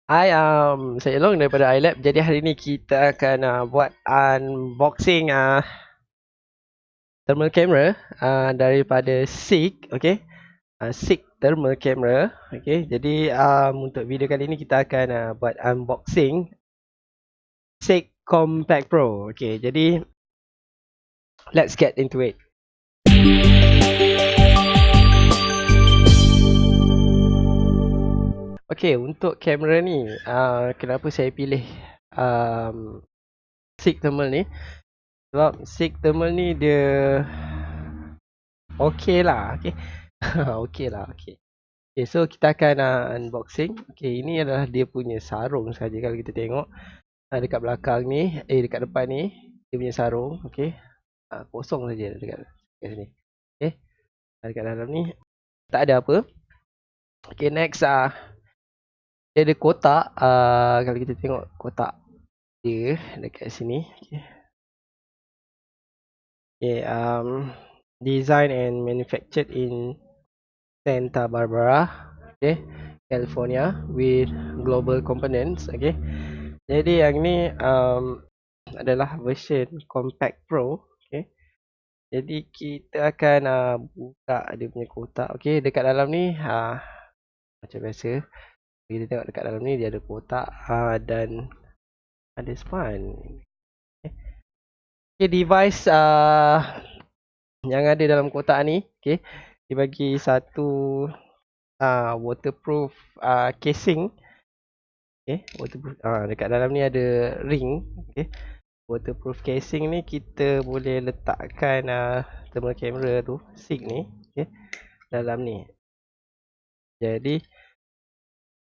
Hai, saya Long daripada iLab. Jadi hari ni kita akan buat unboxing thermal camera daripada Seek, okay? Seek thermal camera, okay? Jadi untuk video kali ni kita akan buat unboxing Seek Compact Pro, okay? Jadi let's get into it. Okay, untuk kamera ni, kenapa saya pilih Seek thermal ni? Sebab Seek thermal ni dia okey lah, okey. Okey lah, okey. Okay, so kita akan unboxing. Okay, ini adalah dia punya sarung saja kalau kita tengok. Dekat belakang ni, dekat depan ni, dia punya sarung. Okay, kosong saja dekat sini. Okay, dekat dalam ni tak ada apa. Okay, next dia ada kotak. Kalau kita tengok kotak dia dekat sini. Okay, design and manufactured in Santa Barbara, okay, California with global components. Okay, jadi yang ni adalah version Compact Pro. Okay, jadi kita akan buka dia punya kotak. Okay, dekat dalam ni macam biasa kita tengok dekat dalam ni dia ada kotak dan ada span. Okay, device yang ada dalam kotak ni, okay, dia bagi satu waterproof casing. Okay, waterproof. Dekat dalam ni ada ring. Okay, waterproof casing ni kita boleh letakkan thermal camera tu, Seek ni, okay, dalam ni. Jadi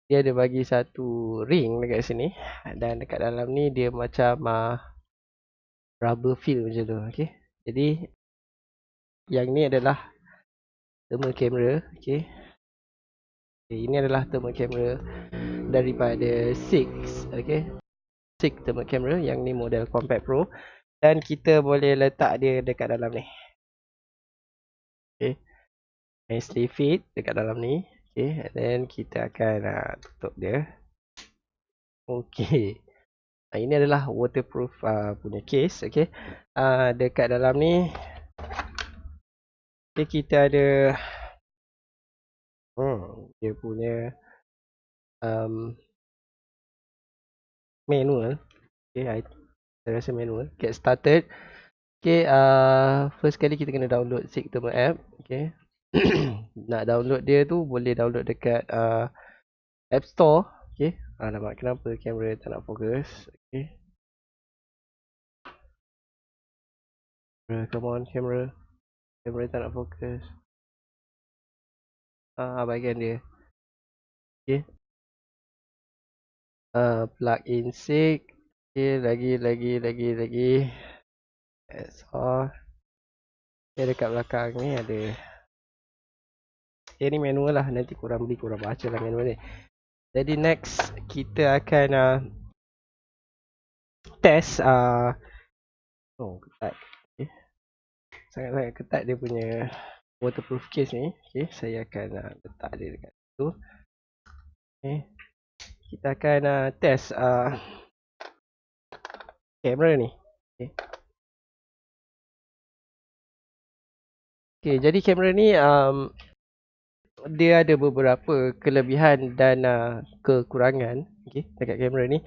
dia ada bagi satu ring dekat sini dan dekat dalam ni dia macam rubber feel macam tu. Okay, jadi yang ni adalah thermal camera. Okay, ini adalah thermal camera daripada Seek. Okay, Seek thermal camera yang ni model Compact Pro dan kita boleh letak dia dekat dalam ni. Okay, nicely fit dekat dalam ni. Okay, and then kita akan tutup dia. Okay, ini adalah waterproof punya case. Okay, dekat dalam ni okay, kita ada dia punya manual. Okay, saya rasa manual. Get started. Okay, first kali kita kena download Seek Thermal app. Okay, nak download dia tu boleh download dekat App Store. Okay, alamak, kenapa kamera tak nak fokus? Okay, come on kamera tak nak fokus. Bahagian dia. Okay, plug in Seek. Okay, lagi. That's all. Okay, dekat belakang ni ada. Okay, ni manual lah. Nanti korang beli, korang baca lah manual ni. Jadi next kita akan test ketat. Okay, sangat-sangat ketat dia punya waterproof case ni. Okay, saya akan letak dia dekat situ. Okay, kita akan test kamera ni. Okay. Okay, jadi kamera ni dia ada beberapa kelebihan dan kekurangan. Okay, dekat kamera ni.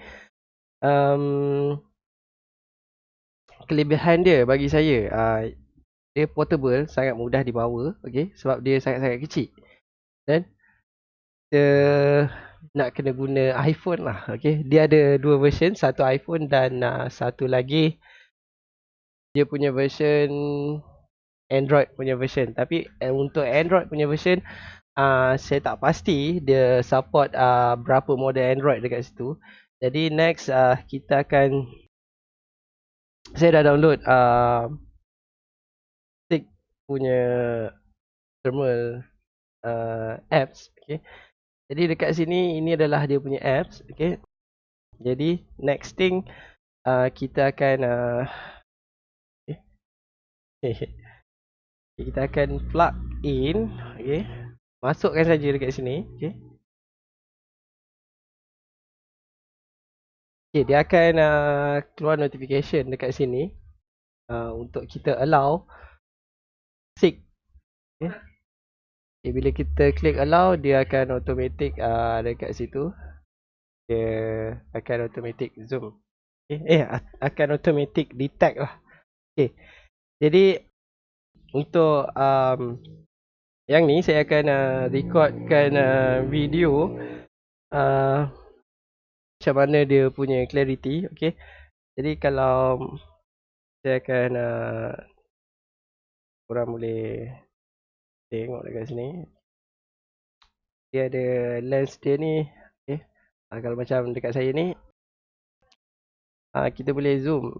Kelebihan dia bagi saya dia portable, sangat mudah dibawa. Okay, sebab dia sangat-sangat kecil. Dan kita nak kena guna iPhone lah. Okay, dia ada dua version, satu iPhone dan satu lagi dia punya version Android punya version. Tapi untuk Android punya version saya tak pasti dia support berapa model Android dekat situ. Jadi next kita akan, saya dah download Seek punya thermal apps. Okay, jadi dekat sini ini adalah dia punya apps. Okay, jadi next thing kita akan kita akan plug in. Okay, masukkan saja dekat sini. Okay, Okay, dia akan keluar notification dekat sini untuk kita allow seek. Okay. Okay, bila kita klik allow, dia akan automatic dekat situ. Dia akan automatic zoom. Okay. Akan automatic detect lah. Okay. Jadi untuk yang ni saya akan recordkan video macam mana dia punya clarity. Okay. Jadi kalau saya akan korang boleh tengok dekat sini. Dia ada lens dia ni. Okay. Kalau macam dekat saya ni, kita boleh zoom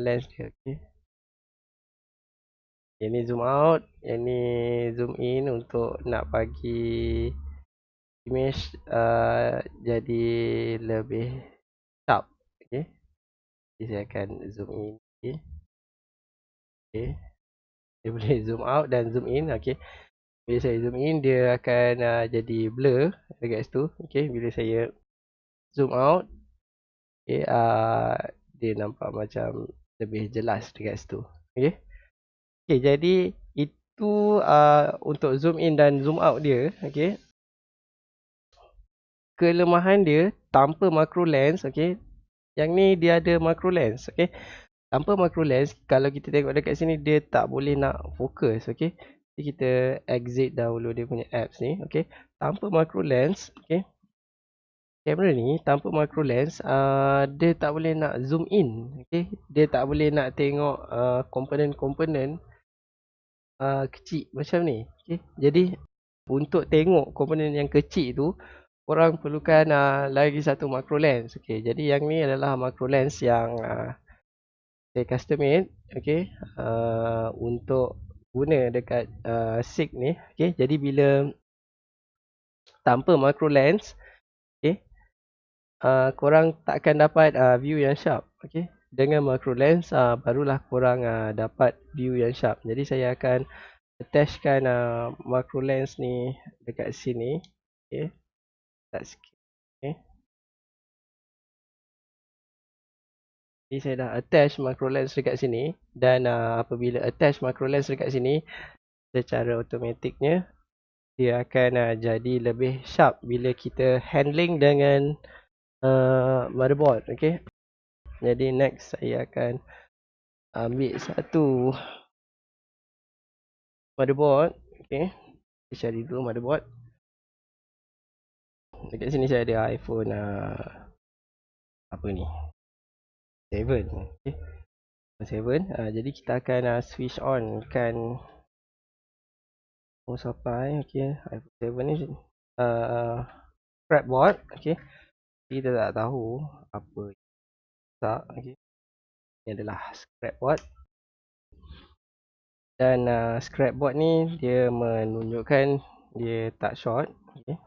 lens dia. Okay. Yang ni zoom out, yang ni zoom in untuk nak bagi image jadi lebih sharp. Okay. Jadi saya akan zoom in. Okay. Okay. Dia boleh zoom out dan zoom in. Okay. Bila saya zoom in, dia akan jadi blur dekat situ. Okay. Bila saya zoom out, okay, dia nampak macam lebih jelas dekat situ. Okay. Okay, jadi itu untuk zoom in dan zoom out dia. Okay. Kelemahan dia tanpa macro lens. Okay. Yang ni dia ada macro lens. Okay. Tanpa macro lens, kalau kita tengok dekat sini, dia tak boleh nak fokus. Okay. Jadi kita exit dahulu dia punya apps ni. Okay. Tanpa macro lens. Okay. Kamera ni tanpa macro lens, dia tak boleh nak zoom in. Okay. Dia tak boleh nak tengok komponen-komponen kecil macam ni. Okay. Jadi untuk tengok komponen yang kecil tu, korang perlukan lagi satu macro lens. Okay. Jadi yang ni adalah macro lens yang saya custom made. Okay. Untuk guna dekat Seek ni. Okay. Jadi bila tanpa macro lens, okay, korang tak akan dapat view yang sharp. Okay. Dengan macro lens barulah korang dapat view yang sharp. Jadi saya akan attachkan macro lens ni dekat sini. Okay. Tak sikit. Okay. Jadi saya dah attach macro lens dekat sini. Dan apabila attach macro lens dekat sini, secara automatiknya dia akan jadi lebih sharp bila kita handling dengan motherboard. Okay. Jadi next saya akan ambil satu motherboard. Okay. Kita cari dulu motherboard. Dekat sini saya ada iPhone apa ni, 7. Okay. 7. Jadi kita akan switch on kan sampai. Okay. iPhone 7 ni scrapboard. Okay. Kita tak tahu apa tak. Okay. Ini adalah scrapboard. Dan scrapboard ni dia menunjukkan dia tak short. Okay.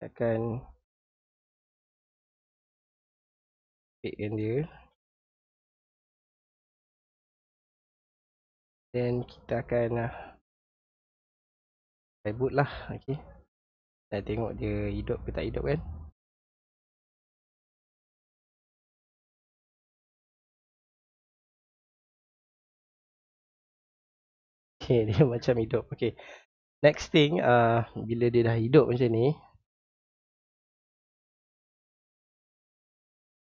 Kita akan pickkan dia. Dan kita akan reboot lah. Okay. Kita tengok dia hidup ke tak hidup kan. Okay, dia macam hidup. Okay. Next thing, bila dia dah hidup macam ni.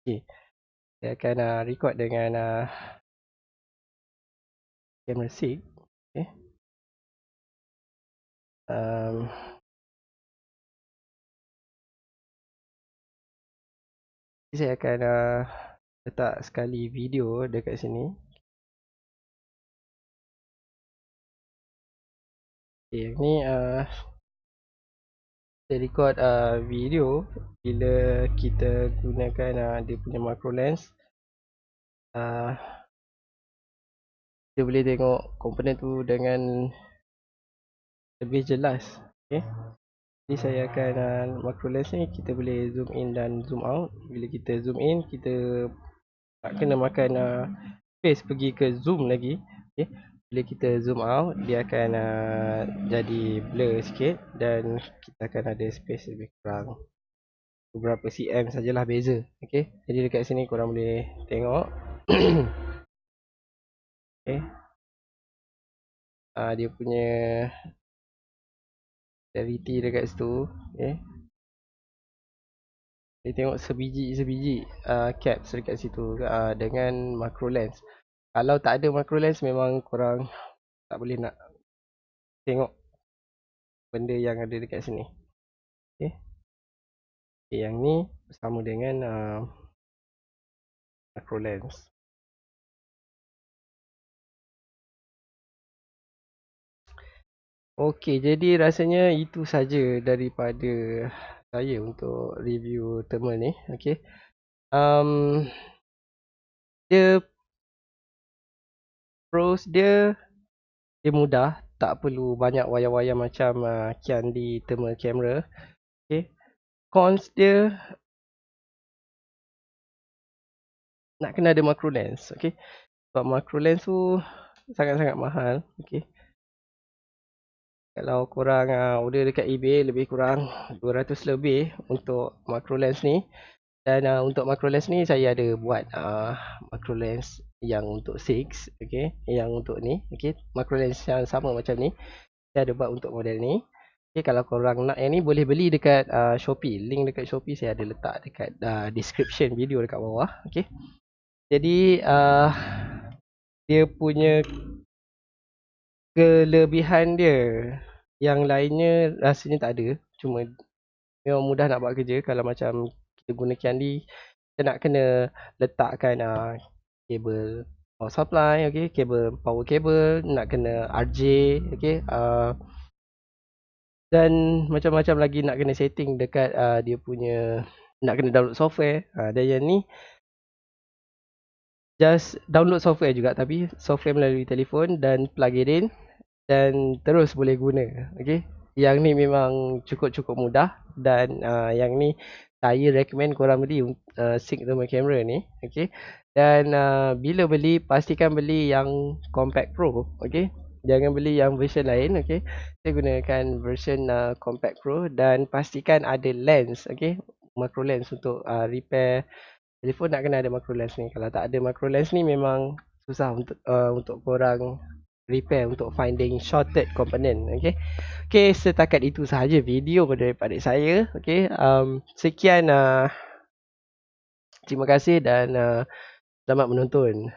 Okay. Saya akan record dengan camera Seek. Okay. Saya akan letak sekali video dekat sini. Okay, ni saya record video bila kita gunakan dia punya macro lens. Kita boleh tengok komponen tu dengan lebih jelas. Okay. Jadi saya akan macro lens ni kita boleh zoom in dan zoom out. Bila kita zoom in, kita tak kena makan space pergi ke zoom lagi. Okay. Bila kita zoom out, dia akan jadi blur sikit dan kita akan ada space lebih kurang. beberapa cm sajalah beza. Okey, jadi dekat sini korang boleh tengok. Okey, dia punya clarity dekat situ. Okey, dia tengok sebiji caps dekat situ dengan macro lens. Kalau tak ada macro lens memang korang tak boleh nak tengok benda yang ada dekat sini. Okey, yang ni bersama dengan macro lens. Okey, jadi rasanya itu saja daripada saya untuk review thermal ni. Okey. Dia pros dia mudah, tak perlu banyak wayar-wayar macam kian di thermal camera. Okey. Cons dia nak kena ada macro lens. Okey. Sebab macro lens tu sangat-sangat mahal. Okey. Kalau korang order dekat eBay lebih kurang 200 lebih untuk macro lens ni. Dan untuk macro lens ni saya ada buat macro lens yang untuk 6, okey, yang untuk ni, okey, macro lens yang sama macam ni. Saya ada buat untuk model ni. Okey, kalau korang nak yang ni boleh beli dekat Shopee. Link dekat Shopee saya ada letak dekat description video dekat bawah, okey. Jadi dia punya kelebihan dia yang lainnya rasanya tak ada. Cuma memang mudah nak buat kerja. Kalau macam kita guna Candy, kita nak kena letakkan kabel power supply, okay, kabel power cable, nak kena RJ, okay, dan macam-macam lagi nak kena setting dekat dia punya, nak kena download software. Dan yang ni just download software juga, tapi software melalui telefon dan plug it in dan terus boleh guna. Okay, yang ni memang cukup-cukup mudah. Dan yang ni saya recommend korang beli Seek thermal camera ni. Okay, dan bila beli pastikan beli yang compact pro. Okay, jangan beli yang version lain. Okay, saya gunakan version compact pro dan pastikan ada lens. Okay, macro lens untuk repair telefon. Nak kena ada macro lens ni. Kalau tak ada macro lens ni memang susah untuk korang repair, untuk finding shorted component. Okay, okay, setakat itu sahaja video daripada saya. Okay, sekian, terima kasih dan selamat menonton.